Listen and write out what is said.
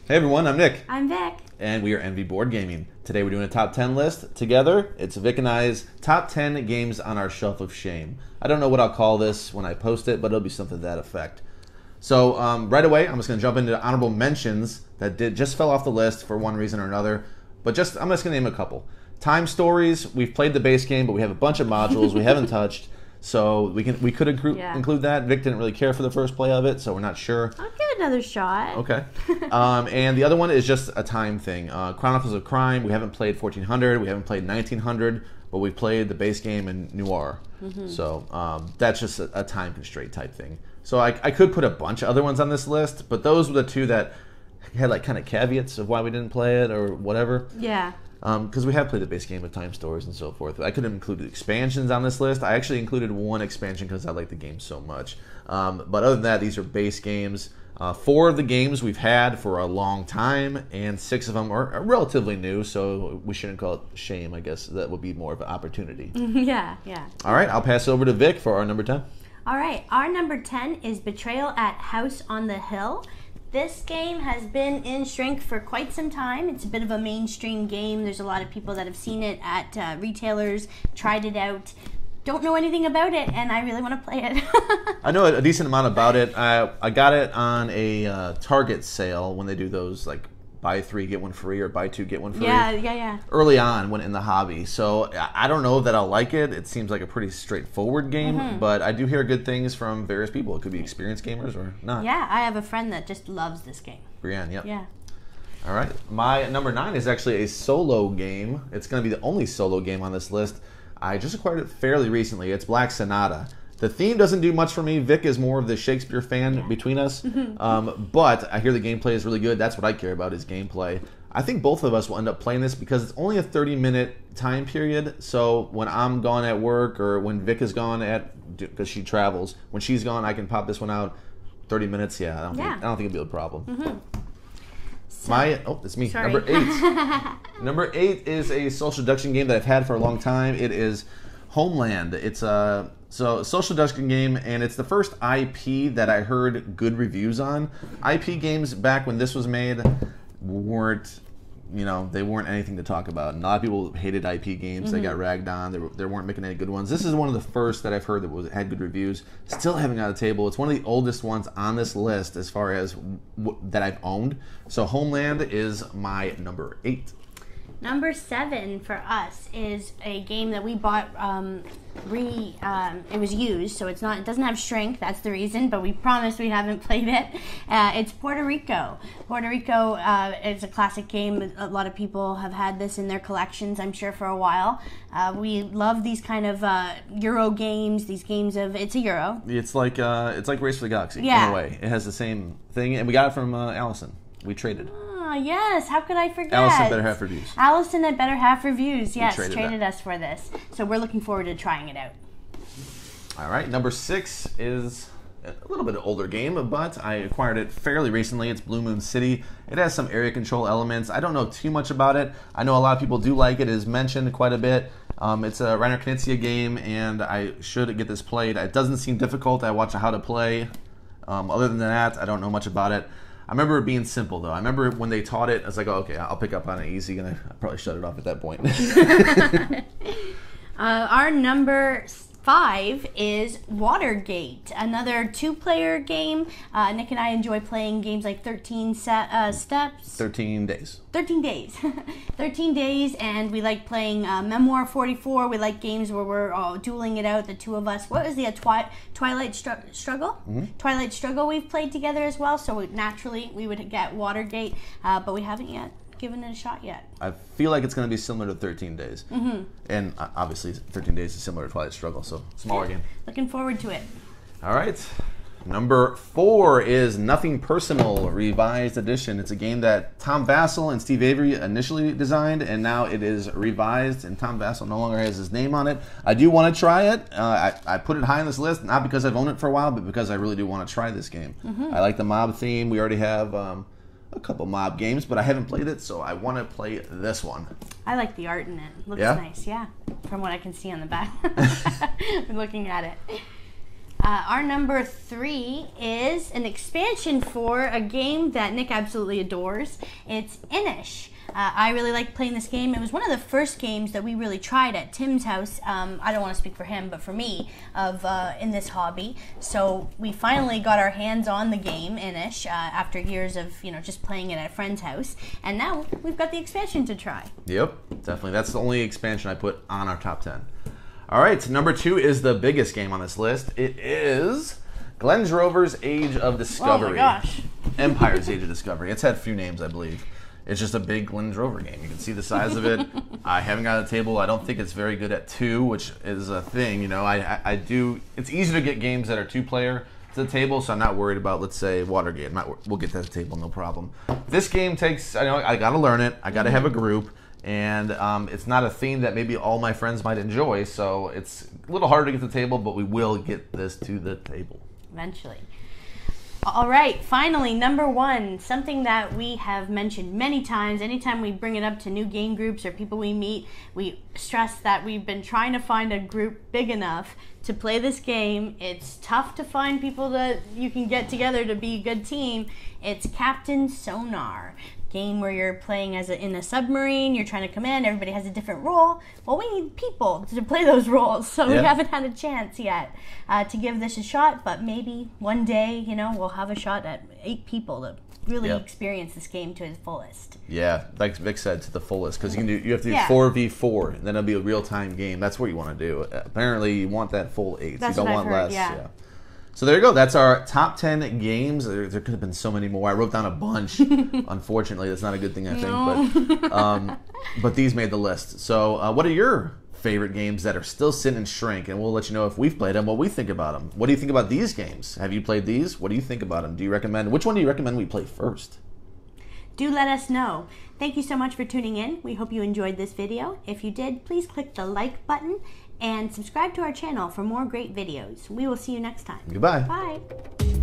Hey everyone, I'm Nick. I'm Vic. And we are Envy Board Gaming. Today we're doing a top 10 list together. It's Vic and I's top 10 games on our shelf of shame. I don't know what I'll call this when I post it, but it'll be something to that effect. So right away, I'm just going to jump into honorable mentions that just fell off the list for one reason or another. But I'm just going to name a couple. Time Stories, we've played the base game, but we have a bunch of modules we haven't touched. So we could include that. Vic didn't really care for the first play of it, so we're not sure. I'll give it another shot. Okay. And the other one is just a time thing. Chronicles of Crime, we haven't played 1400, we haven't played 1900, but we've played the base game in Noir. So that's just a time constraint type thing. So I could put a bunch of other ones on this list, but those were the two that had like kind of caveats of why we didn't play it or whatever. Yeah. Because we have played the base game with Time Stories and so forth. I could have included expansions on this list. I actually included one expansion because I like the game so much. But other than that, these are base games. 4 of the games we've had for a long time, and 6 of them are relatively new, so we shouldn't call it shame. I guess that would be more of an opportunity. Yeah. All right, I'll pass it over to Vic for our number 10. All right, our number 10 is Betrayal at House on the Hill. This game has been in shrink for quite some time. It's a bit of a mainstream game. There's a lot of people that have seen it at retailers, tried it out, don't know anything about it, and I really want to play it. I know a decent amount about it. I got it on a Target sale when they do those like buy 3 get 1 free or buy 2 get 1 free. Yeah. Early on when in the hobby. So I don't know that I'll like it. It seems like a pretty straightforward game, but I do hear good things from various people. It could be experienced gamers or not. Yeah, I have a friend that just loves this game. Brienne, yep. Yeah. All right. My number 9 is actually a solo game. It's going to be the only solo game on this list. I just acquired it fairly recently. It's Black Sonata. The theme doesn't do much for me. Vic is more of the Shakespeare fan between us. But I hear the gameplay is really good. That's what I care about is gameplay. I think both of us will end up playing this because it's only a 30-minute time period. So when I'm gone at work or when Vic is gone because she travels, when she's gone, I can pop this one out. 30 minutes, I don't think it'll be a problem. It's me. Sorry. Number 8. Number 8 is a social deduction game that I've had for a long time. It is Homeland. It's a social deduction game, and it's the first IP that I heard good reviews on. IP games back when this was made weren't, they weren't anything to talk about. And a lot of people hated IP games. They got ragged on. They weren't making any good ones. This is one of the first that I've heard that had good reviews. Still haven't got a table. It's one of the oldest ones on this list as far as that I've owned. So Homeland is my number 8. Number 7 for us is a game that we bought. It was used, so it doesn't have shrink. That's the reason. But we promise we haven't played it. It's Puerto Rico. Puerto Rico is a classic game. A lot of people have had this in their collections, I'm sure, for a while. We love these kind of Euro games. These games of it's a Euro. It's like Race for the Galaxy in a way. It has the same thing, and we got it from Allison. We traded. Yes, how could I forget? Allison Better Half Reviews. Allison at Better Half Reviews, yes, traded us for this. So we're looking forward to trying it out. All right, number 6 is a little bit of an older game, but I acquired it fairly recently. It's Blue Moon City. It has some area control elements. I don't know too much about it. I know a lot of people do like it. It is mentioned quite a bit. It's a Reiner Knizia game, and I should get this played. It doesn't seem difficult. I watched how to play. Other than that, I don't know much about it. I remember it being simple, though. I remember when they taught it, I was like, oh, okay, I'll pick up on it easy, and I probably shut it off at that point. Our number 5 is Watergate, another 2-player game. Nick and I enjoy playing games like 13 Steps. 13 Days. 13 Days. 13 Days, and we like playing Memoir 44. We like games where we're all dueling it out, the two of us. What was the Twilight Struggle? Twilight Struggle we've played together as well, so naturally we would get Watergate, but we haven't yet given it a shot yet. I feel like it's going to be similar to 13 Days. And obviously 13 Days is similar to Twilight Struggle, so smaller game. Looking forward to it. All right. Number 4 is Nothing Personal Revised Edition. It's a game that Tom Vasel and Steve Avery initially designed, and now it is revised, and Tom Vasel no longer has his name on it. I do want to try it. I put it high on this list, not because I've owned it for a while, but because I really do want to try this game. I like the mob theme. We already have a couple mob games, but I haven't played it, so I want to play this one. I like the art in it. Looks nice, from what I can see on the back. I'm looking at it. Our number 3 is an expansion for a game that Nick absolutely adores. It's Inish. I really like playing this game. It was one of the first games that we really tried at Tim's house. I don't want to speak for him, but for me, in this hobby. So we finally got our hands on the game, Inish, after years of just playing it at a friend's house. And now we've got the expansion to try. Yep, definitely. That's the only expansion I put on our top 10. All right, so number 2 is the biggest game on this list. It is Glenn Drover's Age of Discovery. Oh my gosh. Empire's Age of Discovery. It's had a few names, I believe. It's just a big Glenn Drover game. You can see the size of it. I haven't got a table. I don't think it's very good at 2, which is a thing. I do. It's easy to get games that are 2-player to the table, so I'm not worried about, let's say, Watergate. We'll get that to the table, no problem. This game takes. I got to learn it. I got to have a group. And it's not a theme that maybe all my friends might enjoy, so it's a little harder to get to the table, but we will get this to the table. Eventually. All right, finally, number 1, something that we have mentioned many times. Anytime we bring it up to new game groups or people we meet, we stress that we've been trying to find a group big enough to play this game. It's tough to find people that you can get together to be a good team. It's Captain Sonar. Game where you're playing in a submarine, you're trying to come in, everybody has a different role. Well, we need people to play those roles, so we haven't had a chance yet to give this a shot, but maybe one day, we'll have a shot at 8 people to really experience this game to its fullest. Yeah, like Vic said, to the fullest, because you have to do 4v4, and then it'll be a real-time game. That's what you want to do. Apparently, you want that full 8, so you don't want less. Yeah. So there you go. That's our top 10 games. There could have been so many more. I wrote down a bunch. Unfortunately, that's not a good thing, I think. But these made the list. So what are your favorite games that are still sitting in Shrink? And we'll let you know if we've played them, what we think about them. What do you think about these games? Have you played these? What do you think about them? Which one do you recommend we play first? Do let us know. Thank you so much for tuning in. We hope you enjoyed this video. If you did, please click the like button and subscribe to our channel for more great videos. We will see you next time. Goodbye. Bye.